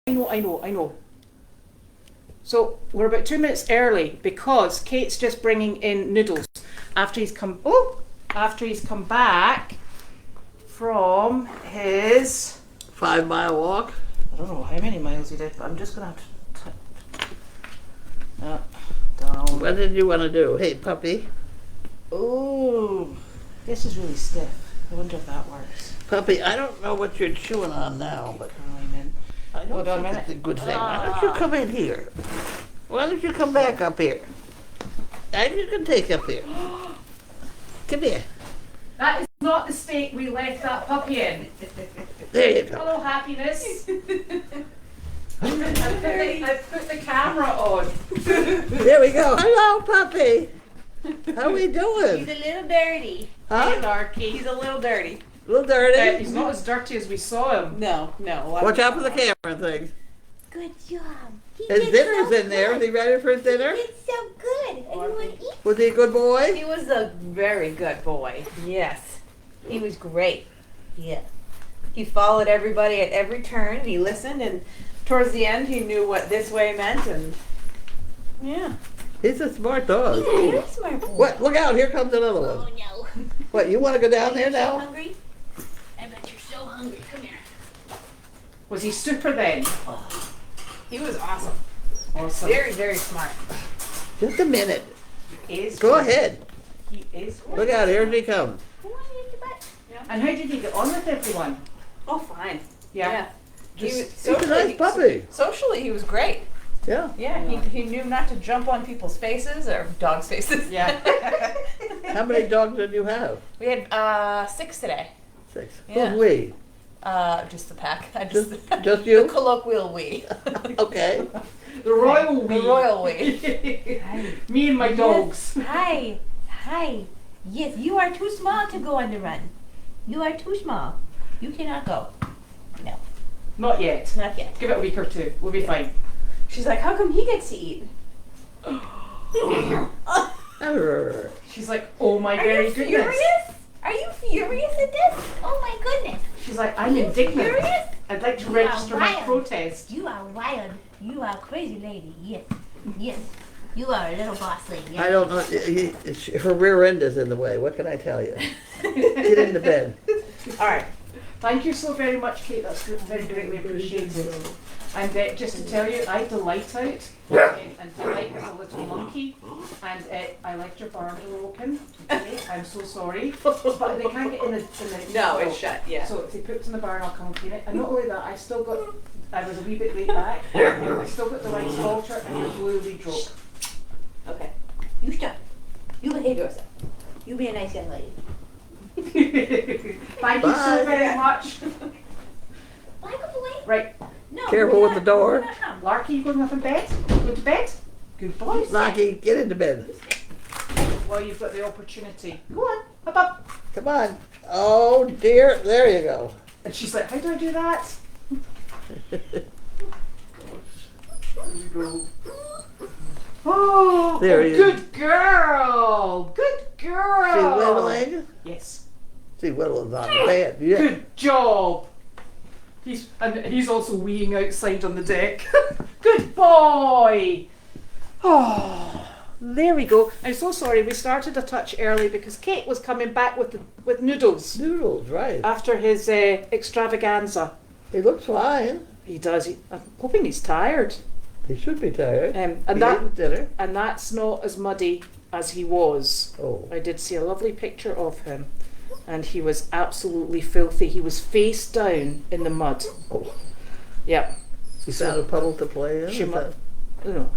I know. So we're about 2 minutes early because Kate's just bringing in noodles after he's come back from his 5-mile walk. I don't know how many miles he did, but I'm just gonna have to down. What did you want to do? Hey, puppy. Oh, this is really stiff. I wonder if that works. Puppy, I don't know what you're chewing on now, but Carlene in. I don't Hold on a think minute. it's a good thing. Why don't you come in here? Why don't you come back up here? And you can take up here. Come here. That is not the state we left that puppy in. There you go. Hello, happiness. I put the camera on. There we go. Hello, puppy. How we He's doing? a little dirty. Huh? Darky. He's a little dirty. A little dirty? He's not as dirty as we saw him. No. Watch out for the camera thing. Good job. His dinner's in there. Is he ready for his dinner? It's so good. And you want to eat? Was he a good boy? He was a very good boy. Yes. He was great. Yeah. He followed everybody at every turn. He listened, and towards the end, he knew what this way meant. And yeah. He's a smart dog. You're a smart boy. What? Look out, here comes another Oh, one. no. What, you want to go down there You're so now? hungry? I bet you're so hungry. Come here. Was he super then? He was awesome. Awesome. Very, very smart. Just a minute. He is. Go ahead. He is. Look out, here he comes. Come on, eat your butt. And how did he get on with everyone? Oh, fine. Yeah. He was He's a nice puppy. Socially, he was great. Yeah. Yeah, he knew not to jump on people's faces or dogs' faces. Yeah. How many dogs did you have? We had 6 today. 6. Yeah. Who's we? Just the pack. Just The you? colloquial we. Okay. The royal The we. royal we. Me and my dogs. Hi. Yes, you are too small to go on the run. You are too small. You cannot go. No, Not yet. not yet. Give it a week or two. We'll be fine. She's like, how come he gets to eat? Arr. She's like, oh my Are very you goodness. furious? Are you furious at this? Oh my goodness. She's like, I'm You indignant. furious? I'd like to You are register my wild. protest. You are wild. You are a crazy lady. Yes. Yes. You are a little boss lady. Yes. I don't know. Her rear end is in the way. What can I tell you? Get into bed. All right. Thank you so very much, Kate. That's very greatly appreciated. And just to tell you, I delight out. And Delight is a little monkey. And I liked your barn door open. Okay, I'm so sorry. But they can't get in the No, it's shut, yeah. So if they put it in the barn, I'll come and clean it. And not only that, I was a wee bit late back. I still got the right halter and your blue lead rope. Okay. You stop. You behave yourself. You be a nice young lady. Thank you so Bye. very much. Why go away? Right, No. Careful we're with the not- door. we're not come. Larky, you going up in bed? Go to bed? Good boy. Lucky, get into bed. Well, you've got the opportunity. Go on, up. Come on. Oh dear, there you go. And she's like, how do I do that? Oh, There he is. good girl. Good girl. See whittling? Yes. See whittling's not bad. Yeah. Good job. He's also weeing outside on the deck. Good boy. Oh, there we go. I'm so sorry. We started a touch early because Kate was coming back with noodles Noodles, right. after his extravaganza. He looks fine. He does. I'm hoping he's tired. He should be tired. And He that ate his dinner. and that's not as muddy as he was. Oh. I did see a lovely picture of him, and he was absolutely filthy. He was face down in the mud. Oh. Yeah. He found a puddle to play in. She Is mu- that-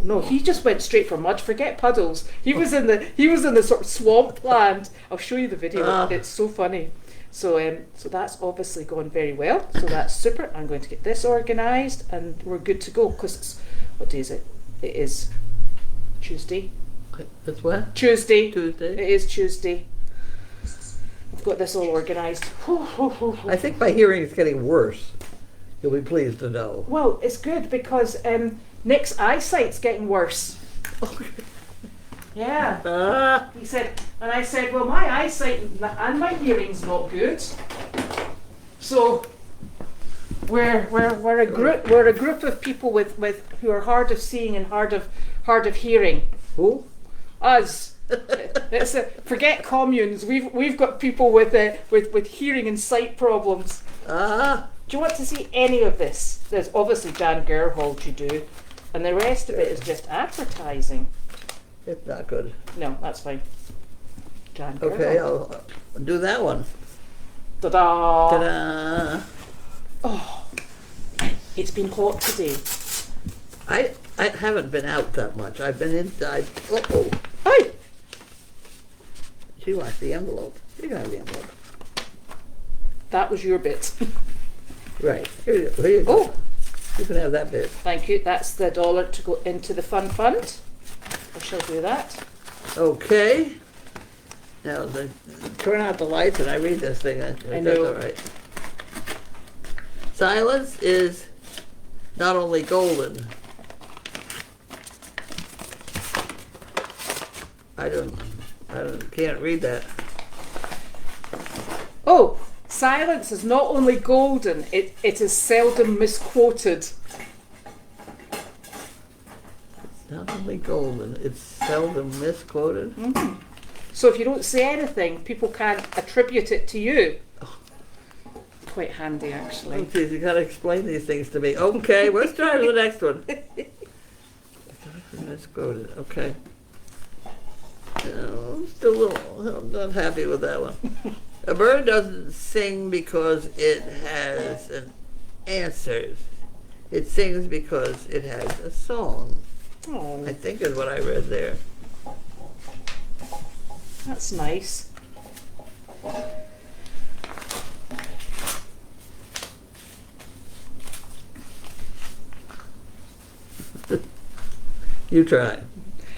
No, he just went straight for mud. Forget puddles. He was in the sort of swamp land. I'll show you the video. Ah. It's so funny. So that's obviously gone very well. So that's super. I'm going to get this organised, and we're good to go. Because what day is it? It is Tuesday. It's what? Tuesday. Tuesday. It is Tuesday. I've got this all organised. I think by hearing it's getting worse, you'll be pleased to know. Well, it's good because Nick's eyesight's getting worse. Yeah. Ah, He said, and I said, well, my eyesight and my hearing's not good. So, we're a group of people with who are hard of seeing and hard of hearing. Who? Us. Forget communes. We've got people with hearing and sight problems. Ah. Do you want to see any of this? There's obviously Jan Gerhold you do, and the rest of it is just advertising. It's not good. No, that's fine. Jan Gerhold. Okay, I'll do that one. Ta-da! Ta-da! Oh, it's been hot today. I haven't been out that much. I've been inside. Uh-oh. Hi. She wants the envelope. You can have the envelope. That was your bit. Right. Here you go. Oh, You can have that bit. thank you. That's the dollar to go into the fun fund. I shall do that. Okay. Now, turn out the lights and I read this thing. I know. That's all right. Silence is not only golden. Can't read that. Oh, silence is not only golden, it is seldom misquoted. Not only golden, it's seldom misquoted. Mm-hmm. So if you don't say anything, people can't attribute it to you. Quite handy, actually. Oh, geez, you gotta explain these things to me. Okay, let's try the next one. Misquoted, okay. No, I'm still a little, I'm not happy with that one. A bird doesn't sing because it has an answers. It sings because it has a song. Oh, I think is what I read there. that's nice. You try.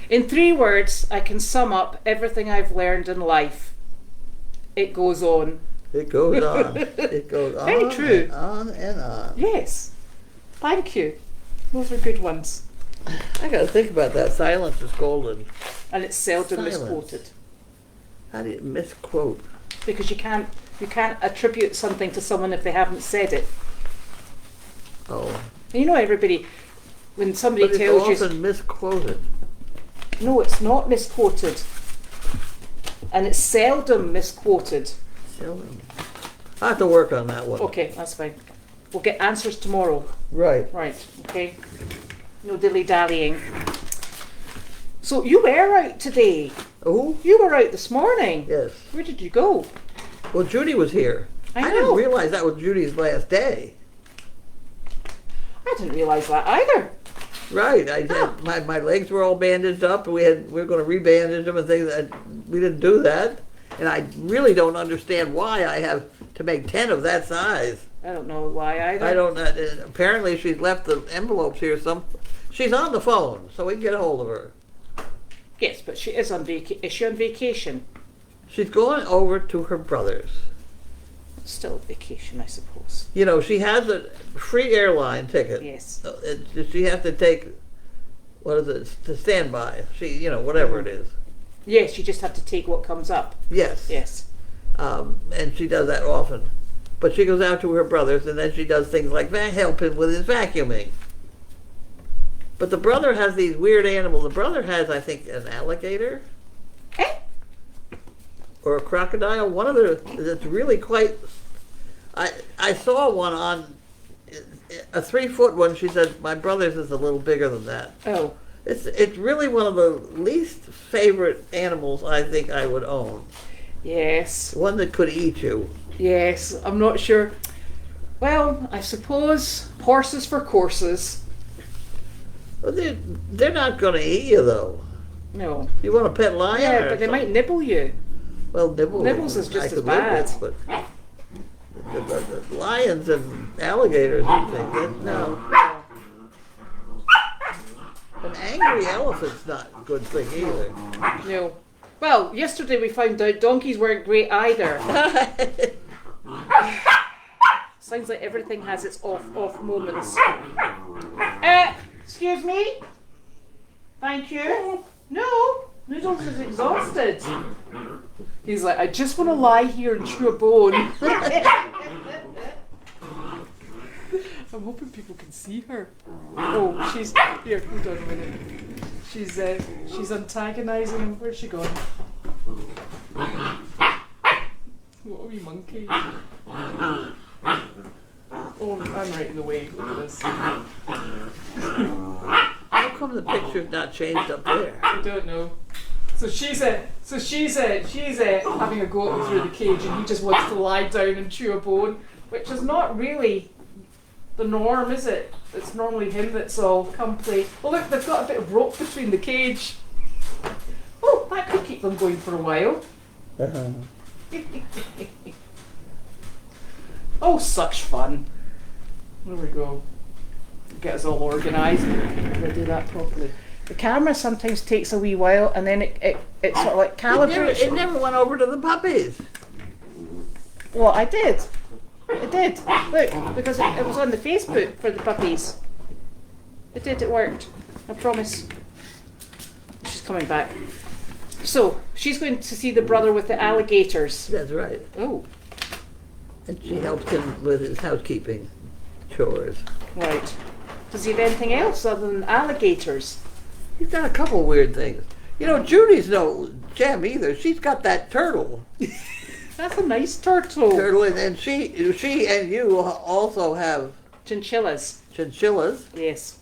In 3 words, I can sum up everything I've learned in life. It goes on. It goes on. It goes on. Very true. And on and on. Yes. Thank you. Those are good ones. I gotta think about that. Silence is golden. And it's seldom Silence. misquoted. How do you misquote? Because you can't attribute something to someone if they haven't said it. Oh. And you know everybody, when somebody But tells it's you... often misquoted. No, it's not misquoted. And it's seldom misquoted. Seldom. I have to work on that one. Okay, that's fine. We'll get answers tomorrow. Right. Right, okay. No dilly-dallying. So you were out today. Oh? You were out this morning. Yes. Where did you go? Well, Judy was here. I didn't know. realize that was Judy's last day. I didn't realise that either. Right. I had, my legs were all bandaged up, and we were going to rebandage them and things. We didn't do that, and I really don't understand why I have to make 10 of that size. I don't know why either. I don't. Apparently, she's left the envelopes here. She's on the phone, so we can get a hold of her. Yes, but she is on Is she on vacation? She's going over to her brother's. Still vacation, I suppose. You know, she has a free airline ticket. Yes. She has to take, what is it, to standby. Whatever it is. Yes, you just have to take what comes up. Yes. Yes. And she does that often. But she goes out to her brother's, and then she does things like help him with his vacuuming. But the brother has these weird animals. The brother has, I think, an alligator. Eh? Or a crocodile. One of that's really quite... I saw one on... A 3-foot one. She said, my brother's is a little bigger than that. Oh. It's really one of the least favorite animals I think I would own. Yes. One that could eat you. Yes, I'm not sure. Well, I suppose horses for courses. Well, they're not going to eat you, though. No. You want a pet lion? Yeah, or but they might something? nibble you. Well, Nibbles is just I as could bad. live with, but the lions and alligators and things. No. An angry elephant's not a good thing either. No. Well, yesterday we found out donkeys weren't great either. Sounds like everything has its off moments. Excuse me? Thank you. No, Noodles is exhausted. He's like, I just want to lie here and chew a bone. I'm hoping people can see her. Oh, she's here. Hold on a minute. She's antagonising him. Where's she gone? What a wee monkey. Oh, I'm right in the way. Look at this. How come the picture's not changed up there? I don't know. So she's having a go at me through the cage, and he just wants to lie down and chew a bone, which is not really the norm, is it? It's normally him that's all come play. Oh look, they've got a bit of rope between the cage. Oh, that could keep them going for a while. Uh-huh. Oh, such fun. There we go. Get us all organised. We'll do that properly. The camera sometimes takes a wee while, and then it sort of like calibrates. It never went over to the puppies. Well, I did. It did. Look, because it was on the Facebook for the puppies. It did, it worked. I promise. She's coming back. So, she's going to see the brother with the alligators. That's right. Oh, And she helps him with his housekeeping chores. right. Does he have anything else other than alligators? He's got a couple weird things. You know, Judy's no gem either. She's got that turtle. That's a nice turtle. And she and you also have Chinchillas. chinchillas. Yes.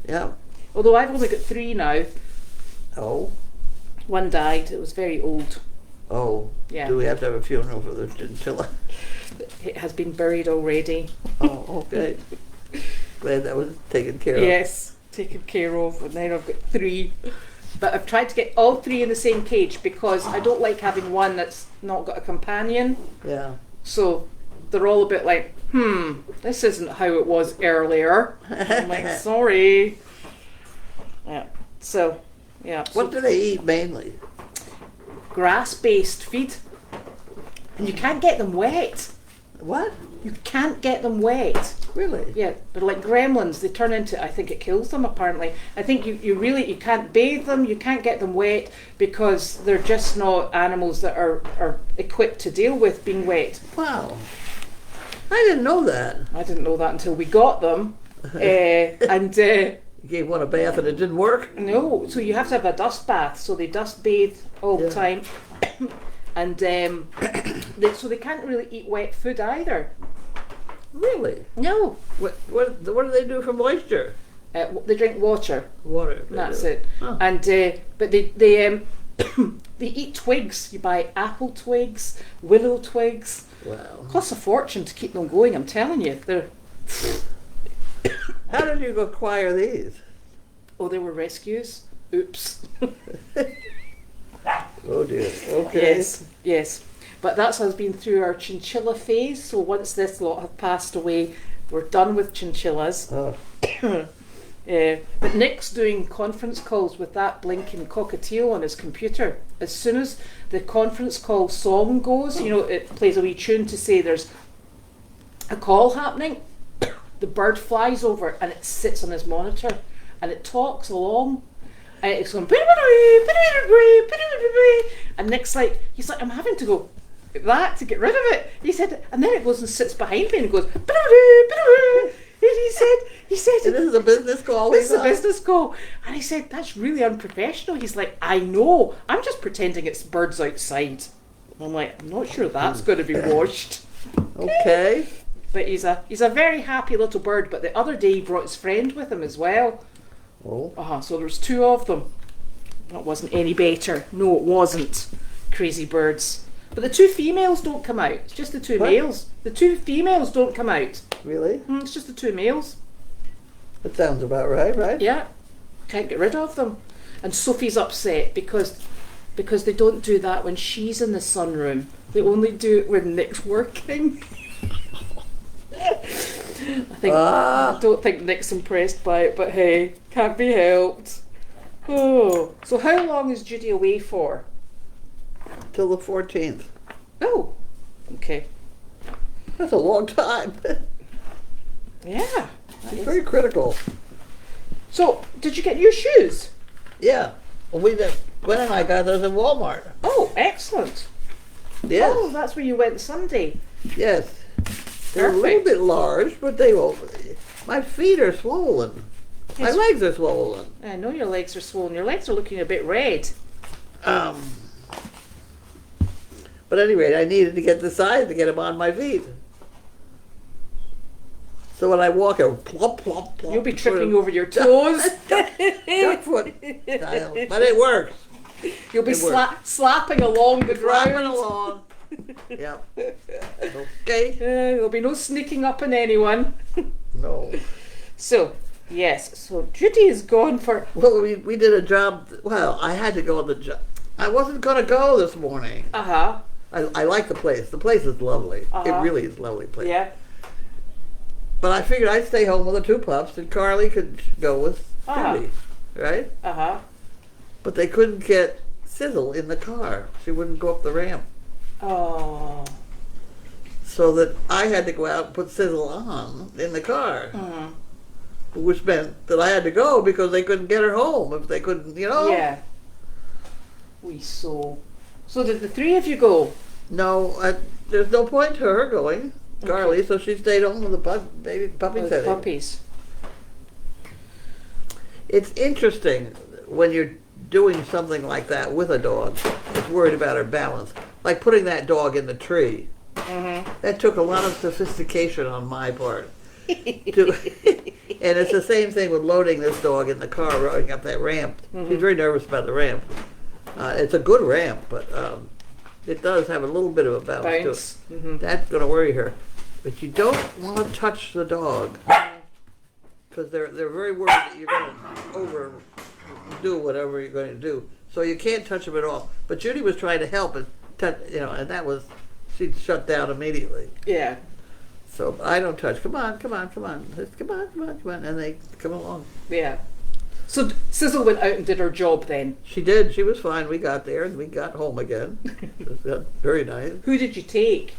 Yeah. Although I've only got 3 now. Oh. One died. It was very old. Oh. Yeah. Do we have to have a funeral for the chinchilla? It has been buried already. Oh, okay. Glad that was taken care of. Yes, taken care of. And then I've got 3. But I've tried to get all 3 in the same cage because I don't like having one that's not got a companion. Yeah. So they're all a bit like, this isn't how it was earlier. I'm like, sorry. Yeah. So, yeah. What do they eat mainly? Grass-based feed. And you can't get them wet. What? You can't get them wet. Really? Yeah, they're like gremlins. They turn into, I think it kills them apparently. I think you can't bathe them, you can't get them wet because they're just not animals that are equipped to deal with being wet. Wow. I didn't know that. I didn't know that until we got them. You gave one a bath and it didn't work? No, so you have to have a dust bath. So they dust bathe all the time. And so they can't really eat wet food either. Really? No. What do they do for moisture? They drink water. Water. That's it. Oh. And but they they eat twigs. You buy apple twigs, willow twigs. Wow. Costs a fortune to keep them going. I'm telling you. They're How did you acquire these? they were rescues. Oops. Oh dear. Okay. Yes. But that's has been through our chinchilla phase. So once this lot have passed away, we're done with chinchillas. Oh. But Nick's doing conference calls with that blinking cockatiel on his computer. As soon as the conference call song goes, it plays a wee tune to say there's a call happening. The bird flies over and it sits on his monitor and it talks along. And it's going, and Nick's like, I'm having to go that to get rid of it. He said, and then it goes and sits behind me and goes, and he said, This is a business call. This is a business call. And he said, that's really unprofessional. He's like, I know. I'm just pretending it's birds outside. I'm like, I'm not sure that's going to be washed. Okay. But he's a very happy little bird. But the other day he brought his friend with him as well. Oh. So there was 2 of them. That wasn't any better. No, it wasn't. Crazy birds. But the 2 females don't come out. It's just the 2 males. The 2 females don't come out. Really? It's just the 2 males. That sounds about right? Yeah. Can't get rid of them. And Sophie's upset because they don't do that when she's in the sunroom. They only do it when Nick's working. I don't think Nick's impressed by it, but hey, can't be helped. Oh, so how long is Judy away for? Till the 14th. Oh, okay. That's a long time. Yeah. It's very critical. So, did you get new shoes? Yeah. Well, Gwen and I got those at Walmart. Oh, excellent. Yes. Oh, that's where you went Sunday. Yes. They're a little bit large, but they won't. My feet are swollen. My Yes. legs are swollen. I know your legs are swollen. Your legs are looking a bit red. But at any rate, I needed to get the size to get them on my feet. So when I walk, I plop, plop, plop. You'll be tripping over your toes. Duck foot style. But it works. You'll be It works. slapping along the Driving ground. along. Yep. Okay. There'll be no sneaking up on anyone. No. So, yes. So Judy is gone for. Well, we did a job. Well, I had to go on the job. I wasn't going to go this morning. I like the place. The place is lovely. It really is a lovely place. Yeah. But I figured I'd stay home with the two pups and Carly could go with Judy. Right? But they couldn't get Sizzle in the car. She wouldn't go up the ramp. Oh. So that I had to go out and put Sizzle on in the car. Which meant that I had to go because they couldn't get her home if they couldn't, Yeah. So did the three of you go? No, there's no point to her going, Carly, so she stayed home with the baby puppies. With puppies. It's interesting when you're doing something like that with a dog that's worried about her balance. Like putting that dog in the tree. That took a lot of sophistication on my part. And it's the same thing with loading this dog in the car, running up that ramp. She's very nervous about the ramp. It's a good ramp, but it does have a little bit of a bounce to it. That's going to worry her. But you don't want to touch the dog because they're very worried that you're going to overdo whatever you're going to do. So you can't touch them at all. But Judy was trying to help and touch, and that was, she'd shut down immediately. Yeah. So I don't touch. Come on. Come on. And they come along. Yeah. So Sizzle went out and did her job then. She did. She was fine. We got there and we got home again. It was very nice. Who did you take?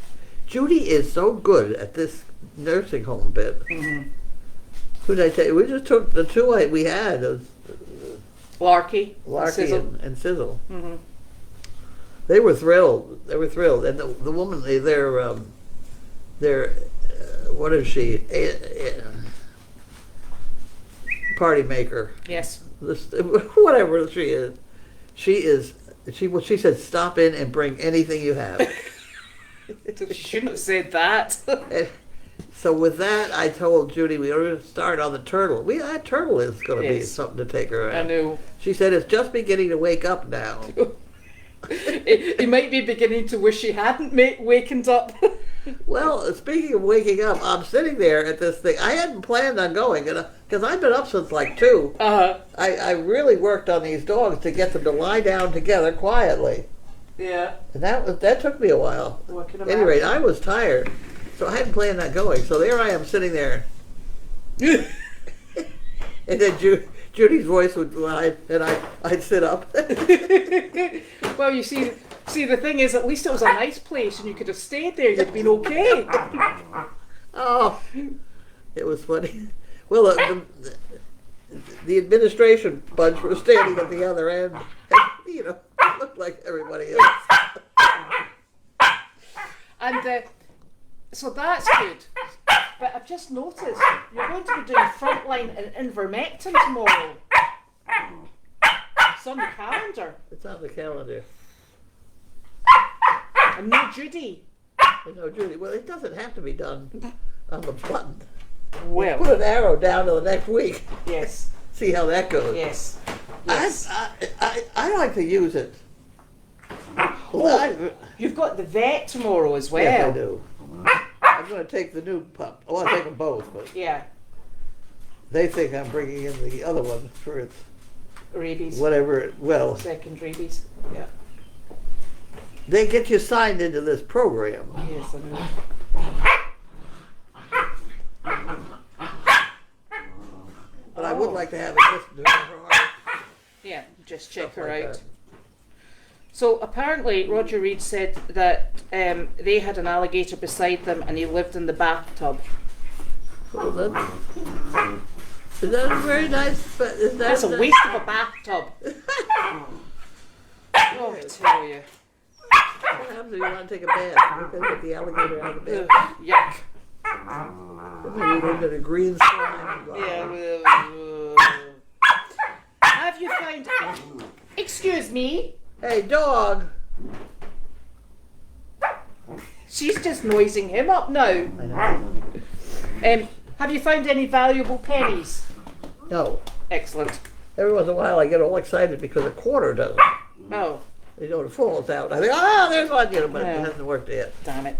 Judy is so good at this nursing home bit. Who did I take? We just took the two we had. Larky and Sizzle. They were thrilled. And the woman, they're what is she? Party maker. Yes. Whatever she is. She said, stop in and bring anything you have. She shouldn't have said that. And so with that, I told Judy we were going to start on the turtle. That turtle is going to be something to take her out. I know. She said it's just beginning to wake up now. He might be beginning to wish he hadn't wakened up. Well, speaking of waking up, I'm sitting there at this thing. I hadn't planned on going because I've been up since like 2. I really worked on these dogs to get them to lie down together quietly. Yeah. And that took me a while. Well, I can At any rate, I imagine. was tired, so I hadn't planned on going. So there I am sitting there. And then Judy's voice would lie, and I'd sit up. Well, you see, the thing is, at least it was a nice place, and you could have stayed there. You'd been okay. Oh, it was funny. Well, the administration bunch was standing at the other end. And, looked like everybody else. And so that's good. But I've just noticed you're going to be doing frontline and Invermectin tomorrow. It's on the calendar. It's on the calendar. And no Judy. No, Judy. Well, it doesn't have to be done on the button. Well, Put an arrow down to the next week. yes. See how that goes. Yes. I like to use it. Oh, you've got the vet tomorrow as well. Yes, I do. I'm going to take the new pup. Well, I'll take them both, but Yeah. they think I'm bringing in the other one for its Rabies. whatever. Well, Second rabies. Yeah. they get you signed into this program. Yes, I know. But I would like to have it listened to her heart. Yeah, just check Stuff her like out. that. So apparently Roger Reed said that they had an alligator beside them and he lived in the bathtub. Well, is that a very nice? That's a waste of a bathtub. Oh, I tell you. What happens if you want to take a bath? You can get the alligator out of the Ugh, bath. yuck. Maybe look at a green slime. Have you found... Excuse me? Hey, dog. She's just noising him up now. I know. Have you found any valuable pennies? No. Excellent. Every once in a while I get all excited because a quarter doesn't. Oh, You know, it falls out. I think, there's one, but Yeah. it hasn't worked yet. damn it.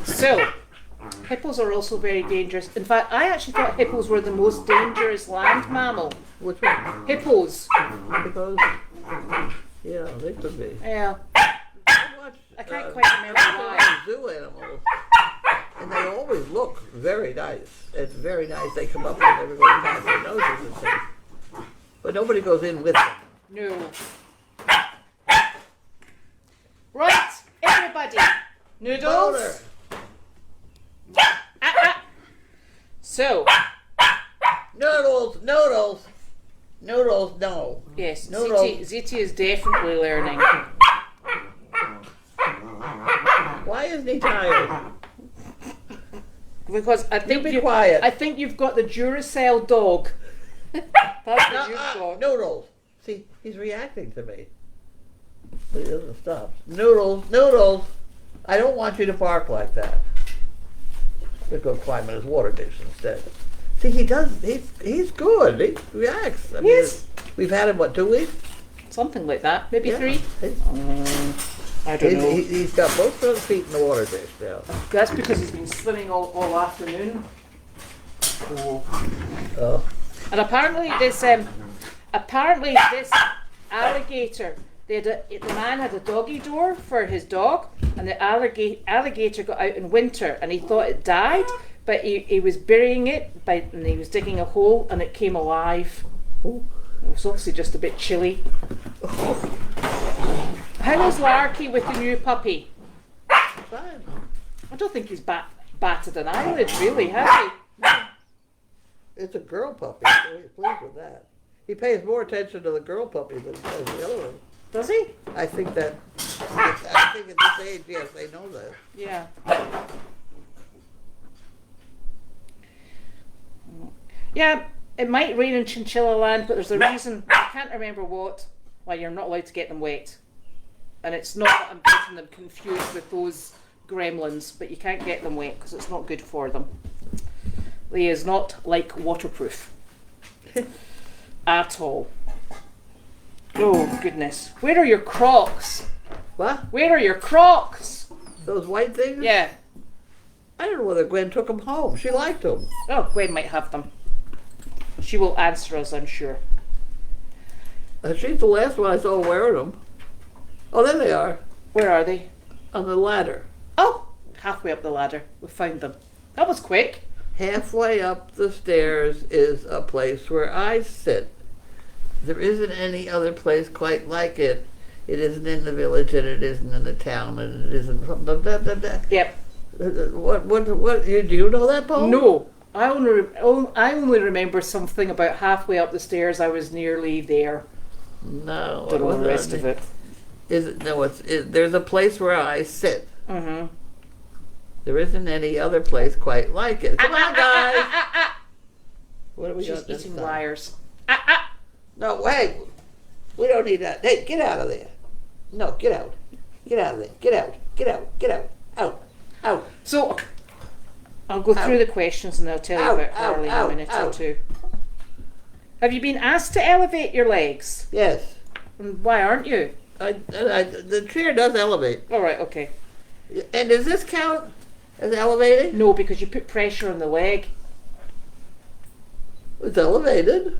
So, hippos are also very dangerous. In fact, I actually thought hippos were the most dangerous land mammal. Which one? Hippos. Hippos? Yeah, they could be. Yeah. I can't quite remember why. Zoo animals, and they always look very nice. It's very nice. They come up and everybody past their noses and things. But nobody goes in with them. No. Right, everybody. Noodles. Louder. So, Noodles, noodles, noodles, no. yes, Noodles. Ziti is definitely learning. Why isn't he tired? Because I think be quiet. I think you've got the Duracell dog. That's what you've got. Noodles. See, he's reacting to me. But he doesn't stop. Noodles, noodles. I don't want you to bark like that. Let's go climb in his water dish instead. See, he does. He's good. He reacts. I mean, Yes. we've had him, what, 2 weeks? Something like that. Maybe Yeah. 3. I don't know. He's got both front feet in the water dish now. That's because he's been swimming all afternoon. Oh. And apparently this alligator, the man had a doggy door for his dog, and the alligator got out in winter, and he thought it died, but he was burying it and he was digging a hole, and it came alive. Ooh. It was obviously just a bit chilly. How is Larky with the new puppy? Fine. I don't think he's batted an eyelid, really, has he? It's a girl puppy, so he's pleased with that. He pays more attention to the girl puppy than he does the other one. Does he? I think at this age, yes, they know that. Yeah. Yeah, it might rain in Chinchilla Land, but there's a reason, I can't remember why you're not allowed to get them wet. And it's not that I'm getting them confused with those gremlins, but you can't get them wet because it's not good for them. They is not like waterproof. At all. Oh, goodness. Where are your Crocs? What? Where are your Crocs? Those white things? Yeah. I don't know whether Gwen took them home. She liked them. Oh, Gwen might have them. She will answer us, I'm sure. She's the last one I saw wearing them. Oh, there they are, Where are they? on the ladder. Oh, halfway up the ladder. We found them. That was quick. Halfway up the stairs is a place where I sit. There isn't any other place quite like it. It isn't in the village, and it isn't in the town, and it isn't from the... Yep. What, do you know that poem? No. I only remember something about halfway up the stairs. I was nearly there. No. Don't know the rest of it. There's a place where I sit. Mm-hmm. There isn't any other place quite like it. Come on, guys. What do we She's got this eating time? wires. No, wait. We don't need that. Hey, get out of there. No, get out. Get out of there. Get out. Get out. Get out. Out. Out. So, I'll go through the questions and I'll tell you about Carlene in a minute or two. Have you been asked to elevate your legs? Yes. And why aren't you? The chair does elevate. All right, okay. And does this count as elevating? No, because you put pressure on the leg. It's elevated.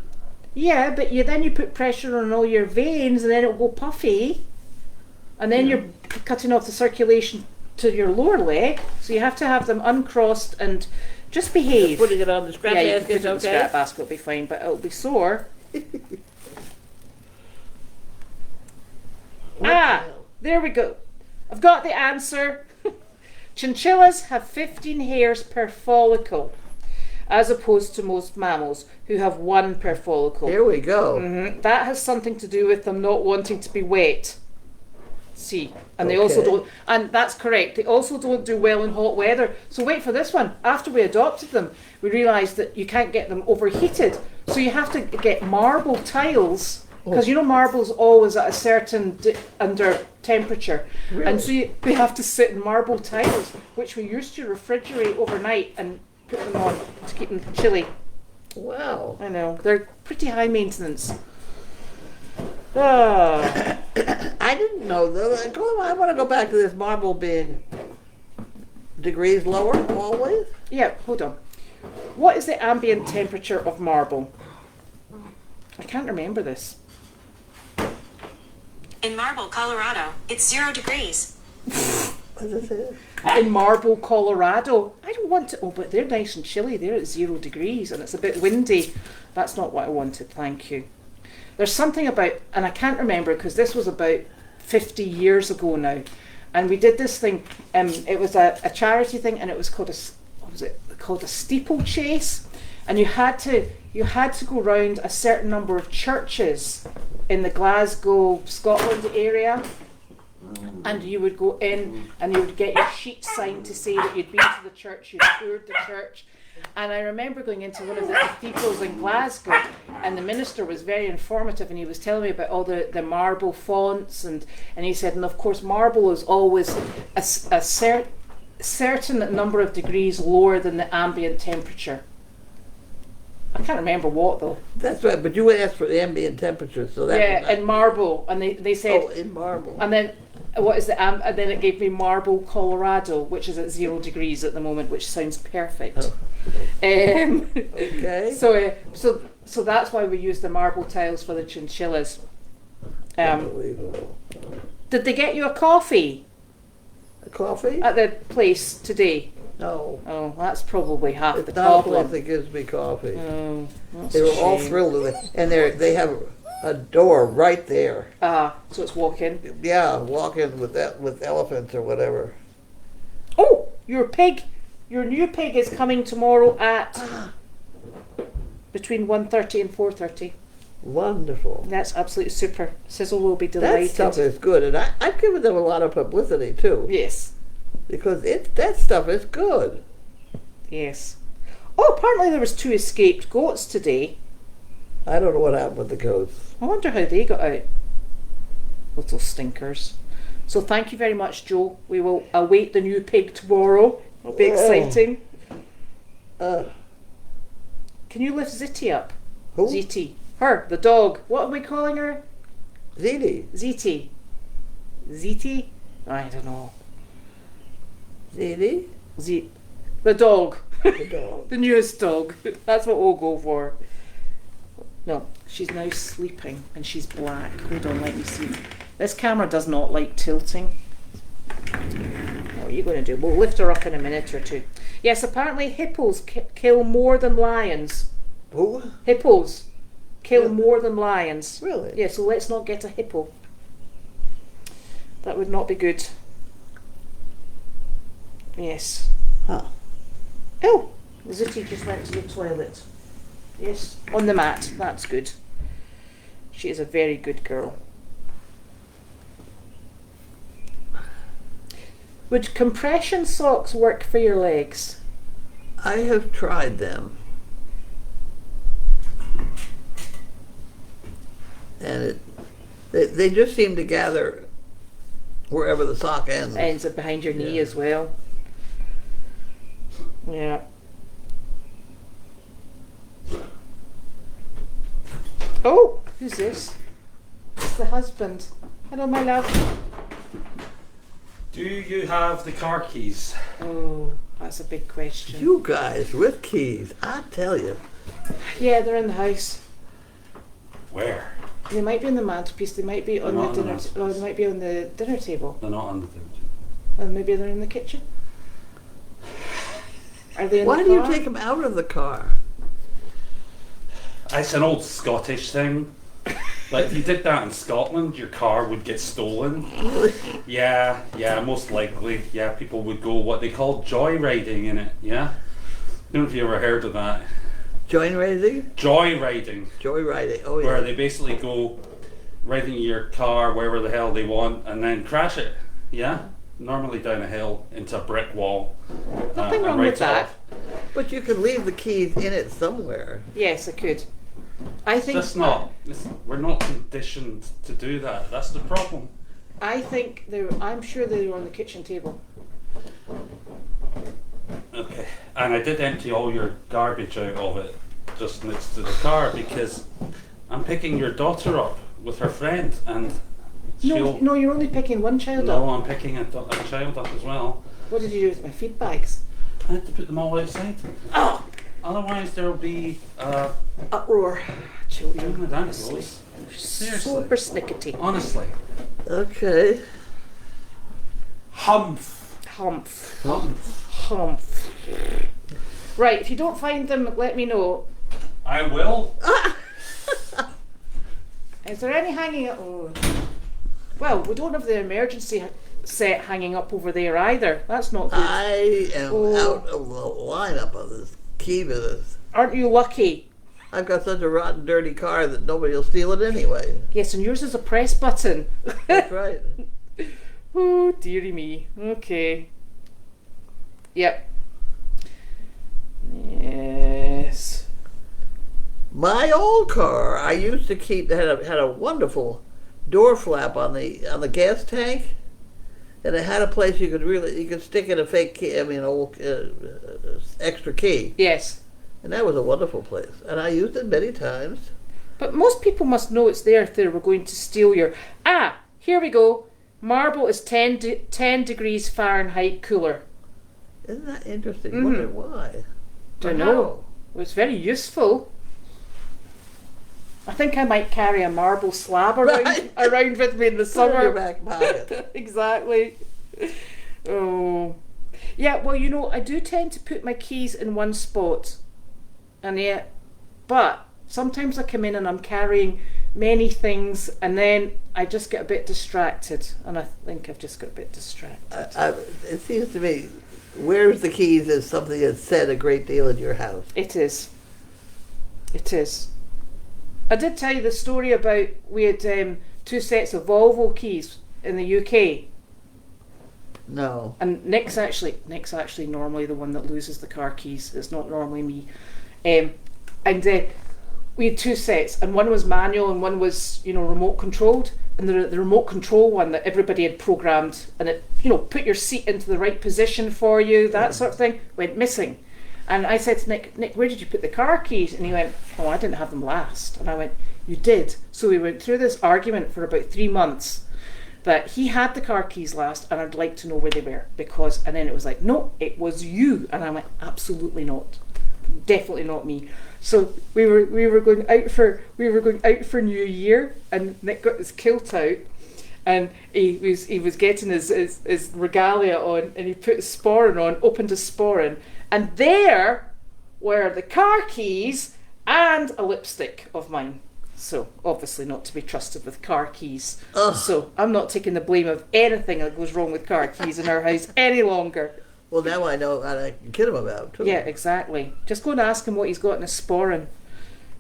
Yeah, but then you put pressure on all your veins and then it'll go puffy. And then you're cutting off the circulation to your lower leg. So you have to have them uncrossed and just behave. Putting it on the scrap Yeah, you can basket, put it in the okay? scrap basket, it'll be fine, but it'll be sore. What the hell? There we go. I've got the answer. Chinchillas have 15 hairs per follicle, as opposed to most mammals who have 1 per follicle. Here we go. That has something to do with them not wanting to be wet. See, and they also Okay. don't, and that's correct, they also don't do well in hot weather. So wait for this one. After we adopted them, we realised that you can't get them overheated. So you have to get marble tiles, because you know marble's always at a certain under temperature. Really? And so we have to sit in marble tiles, which we used to refrigerate overnight and put them on to keep them chilly. Wow. I know, they're pretty high maintenance. Ah. I didn't know though. I want to go back to this marble being degrees lower always. Yeah, hold on. What is the ambient temperature of marble? I can't remember this. In Marble, Colorado, it's 0 degrees. What does it In Marble, Colorado. I don't want to. Oh, but they're nice and chilly. They're at 0 degrees and it's a bit windy. That's not what I wanted. Thank you. There's something about, and I can't remember because this was about 50 years ago now, and we did this thing. It was a charity thing, and it was called what was it called, a steeplechase, and you had to go round a certain number of churches in the Glasgow, Scotland area. And you would go in and you would get your sheet signed to say that you'd been to the church, you'd toured the church. And I remember going into one of the cathedrals in Glasgow, and the minister was very informative, and he was telling me about all the marble fonts, and he said, and of course marble is always a certain number of degrees lower than the ambient temperature. I can't remember what though. That's right, but you asked for the ambient temperature, so that Yeah, was not- in marble, and they said, oh, in marble. and then what is the and then it gave me Marble, Colorado, which is at 0 degrees at the moment, which sounds perfect. Oh. Okay. So that's why we use the marble tiles for the chinchillas. Unbelievable. Did they get you a coffee A coffee? at the place today? No. Oh, that's probably half It's the not a place problem. that gives me coffee. Oh, that's They a were all shame. thrilled with it, and they have a door right there. Ah, so it's walk-in. Yeah, walk in with elephants or whatever. Oh, your new pig is coming tomorrow at between 1:30 and 4:30. Wonderful. That's absolutely super. Sizzle will be That delighted. stuff is good, and I've given them a lot of publicity too, Yes, because that stuff is good. yes. Oh, apparently there was 2 escaped goats today. I don't know what happened with the goats. I wonder how they got out. Little stinkers. So thank you very much, Joe. We will await the new pig tomorrow. It'll be Yeah. exciting. Uh, Can you lift Zitty up? who? Zitty. Her, the dog. What are we calling her? Ziti. Zitty. Zitty? I don't know. Ziti? The dog. The dog. The newest dog. That's what we'll go for. No, she's now sleeping and she's black. Hold on, let me see. This camera does not like tilting. What are you going to do? We'll lift her up in a minute or two. Yes, apparently hippos kill more than lions. Who? Hippos kill Yeah. more than lions. Really? Yeah, so let's not get a hippo. That would not be good. Yes. Huh. Oh, Zitty just went to the toilet. Yes, on the mat. That's good. She is a very good girl. Would compression socks work for your legs? I have tried them. And they just seem to gather wherever the sock ends. Ends up behind your knee Yeah. as well. Yeah. Oh, who's this? It's the husband. Hello, my love. Do you have the car keys? Oh, that's a big question. You guys with keys, I tell you. Yeah, they're in the house. Where? They might be on the mantelpiece. They might be on They're the not on dinner. the They might be on the dinner table. They're not under the Or maybe they're in the kitchen. Are they in Why the do you car? take them out of the car? It's an old Scottish thing. Like if you did that in Scotland, your car would get stolen. Yeah, most likely. Yeah, people would go what they call joyriding in it. Yeah, I don't know if you ever heard of that. Joint raising? Joyriding, Joy riding. Oh yeah. where they basically go riding your car wherever the hell they want and then crash it. Yeah? Normally down a hill into a brick wall. Nothing and wrong right with that. off. But you could leave the keys in it somewhere. Yes, I could. I think That's not. We're not conditioned to do that. That's the problem. I think I'm sure they were on the kitchen table. Okay. And I did empty all your garbage out of it just next to the car because I'm picking your daughter up with her friend and No, you're only picking one child No, up. I'm picking a child up as well. What did you do with my feed bags? I had to put them all outside. Oh, Otherwise there'll be uproar. Children, that honestly. goes. Seriously. So persnickety. Honestly. Okay. Humph. Humph. Humph. Humph. Right, if you don't find them, let me know. I will. Is there any hanging up? Oh. Well, we don't have the emergency set hanging up over there either. That's not good. I am Oh. out of the lineup of this key business. Aren't you lucky? I've got such a rotten, dirty car that nobody will steal it anyway. Yes, and yours is a press button. That's right. Oh, dearie me. Okay. Yep. Yes. My old car, I used to keep had a wonderful door flap on the gas tank, and it had a place you could stick in a fake key. I mean, an old extra key, Yes. and that was a wonderful place. And I used it many times. But most people must know it's there if they were going to steal your... Ah, here we go. Marble is 10 degrees Fahrenheit cooler. Isn't that interesting? Mhm. Wonder why? Don't How? know. Well, it's very useful. I think I might carry a marble slab around, Right. around with me in the Put it in your summer. back pocket. Exactly. Oh. Yeah, well, you know, I do tend to put my keys in one spot. And yet, but sometimes I come in and I'm carrying many things and then I just get a bit distracted. And I think I've just got a bit distracted. It seems to me, where's the keys is something that's said a great deal in your house. It is. It is. I did tell you the story about we had 2 sets of Volvo keys in the UK. No. And Nick's actually normally the one that loses the car keys. It's not normally me. And we had 2 sets, and one was manual and one was, remote controlled. And the remote control one that everybody had programmed, and it, put your seat into the right position for you, that sort of thing, went missing. And I said to Nick, where did you put the car keys? And he went, oh, I didn't have them last. And I went, you did. So we went through this argument for about 3 months that he had the car keys last and I'd like to know where they were, and then it was like, no, it was you. And I went, absolutely not. Definitely not me. So we were going out for New Year, and Nick got his kilt out, and he was getting his regalia on, and he put his sporran on, opened his sporran, and there were the car keys and a lipstick of mine. So obviously not to be trusted with car keys. Ugh. So I'm not taking the blame of anything that goes wrong with car keys in our house any longer. Well, now I know what I can kid him about, too. Yeah, exactly. Just go and ask him what he's got in his sporran,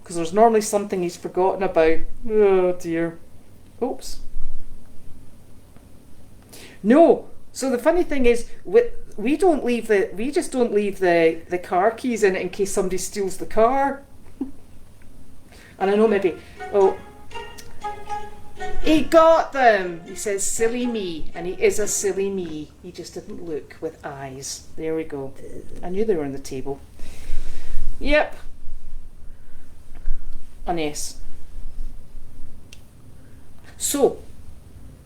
because there's normally something he's forgotten about. Oh dear. Oops. No. So the funny thing is, we just don't leave the car keys in case somebody steals the car. And I know maybe, he got them. He says, silly me. And he is a silly me. He just didn't look with eyes. There we go. I knew they were on the table. Yep. And yes. So,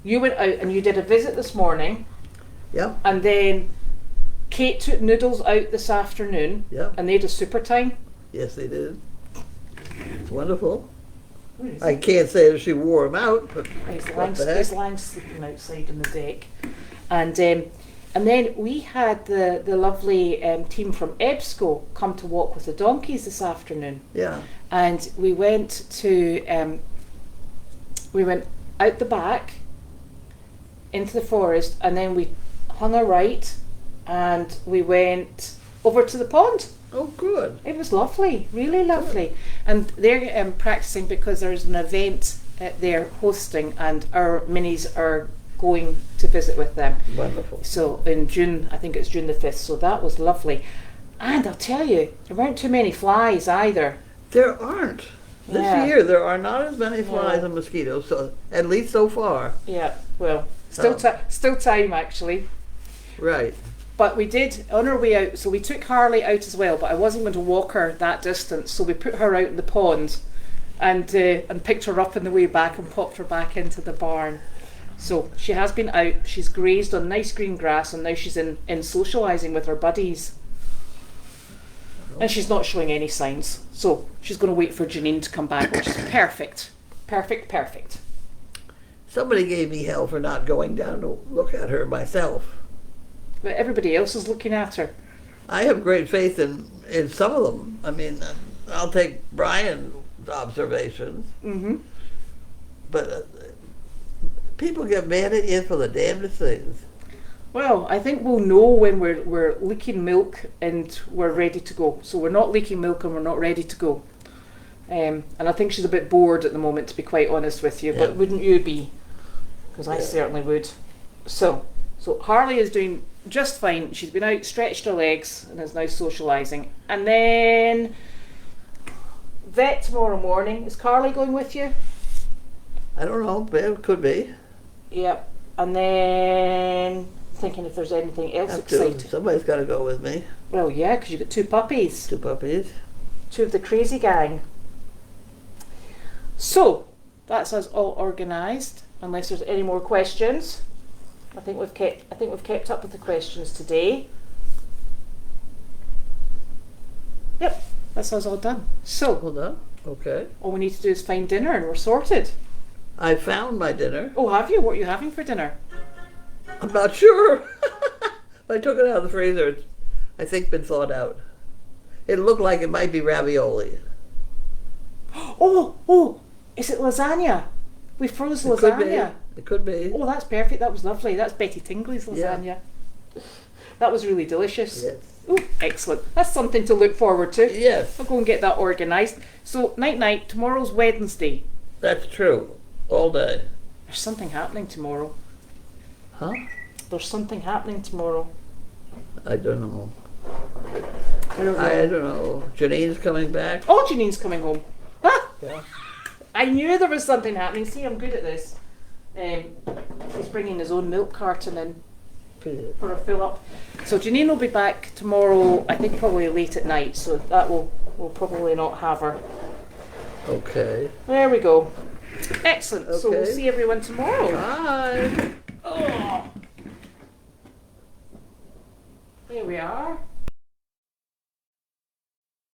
you went out and you did a visit this morning. Yep. And then Kate took Noodles out this afternoon. Yep. And they had a super time. Yes, they did. It's wonderful. Where is I can't say that she wore him out, but He's what the heck? lying sleeping outside on the deck. And then we had the lovely team from EBSCO come to walk with the donkeys this afternoon. Yeah. And we went out the back into the forest, and then we hung a right and we went over to the pond. Oh, good. It was lovely, really lovely. And they're practicing because there's an event there hosting, and our minis are going to visit with them. Wonderful. So in June, I think it's June the 5th, so that was lovely. And I'll tell you, there weren't too many flies either. There aren't. This Yeah. year there are not as many flies No. and mosquitoes, so at least so far. Yeah, well, still time actually. Right. But we did, on our way out, so we took Harley out as well, but I wasn't going to walk her that distance, so we put her out in the pond and picked her up on the way back and popped her back into the barn. So she has been out, she's grazed on nice green grass, and now she's in socialising with her buddies. And she's not showing any signs, so she's going to wait for Janine to come back, which is perfect. Perfect. Somebody gave me hell for not going down to look at her myself. But everybody else is looking at her. I have great faith in some of them. I mean, I'll take Brian's observations, Mm-hmm. but people get mad at you for the damnedest things. Well, I think we'll know when we're leaking milk and we're ready to go. So we're not leaking milk and we're not ready to go. And I think she's a bit bored at the moment, to be quite honest with you. Yeah. But wouldn't you be? Because I Yeah. certainly would. So Harley is doing just fine. She's been out, stretched her legs, and is now socialising. And then vet tomorrow morning. Is Carly going with you? I don't know, but it could be. Yep. And then thinking if there's anything else Have to. exciting. Somebody's got to go with me. Well, yeah, because you've got 2 puppies. 2 puppies. 2 of the crazy gang. So that's us all organised. Unless there's any more questions, I think we've kept up with the questions today. Yep, that's us all done. So Well done. Okay. all we need to do is find dinner, and we're sorted. I found my dinner. Oh, have you? What are you having for dinner? I'm not sure. I took it out of the freezer. It's, I think, been thawed out. It looked like it might be ravioli. Oh, is it lasagna? We froze It could be. lasagna. It could be. Oh, that's perfect. That was lovely. That's Betty Tingley's lasagna. That was really delicious. Yes. Oh, excellent. That's something to look forward to. Yes, I'll go and get that organised. So, night. Tomorrow's Wednesday. that's true. All day. There's something happening tomorrow. Huh? There's something happening tomorrow. I don't know. I don't know. I don't know. Janine's coming back. Oh, Janine's coming home. Ah! Yeah. I knew there was something happening. See, I'm good at this. He's bringing his own milk carton in for a fill up. So Janine will be back tomorrow, I think probably late at night, so that we'll probably not have her. Okay. There we go. Excellent. So we'll Okay. see everyone tomorrow. Bye. Oh. There we are.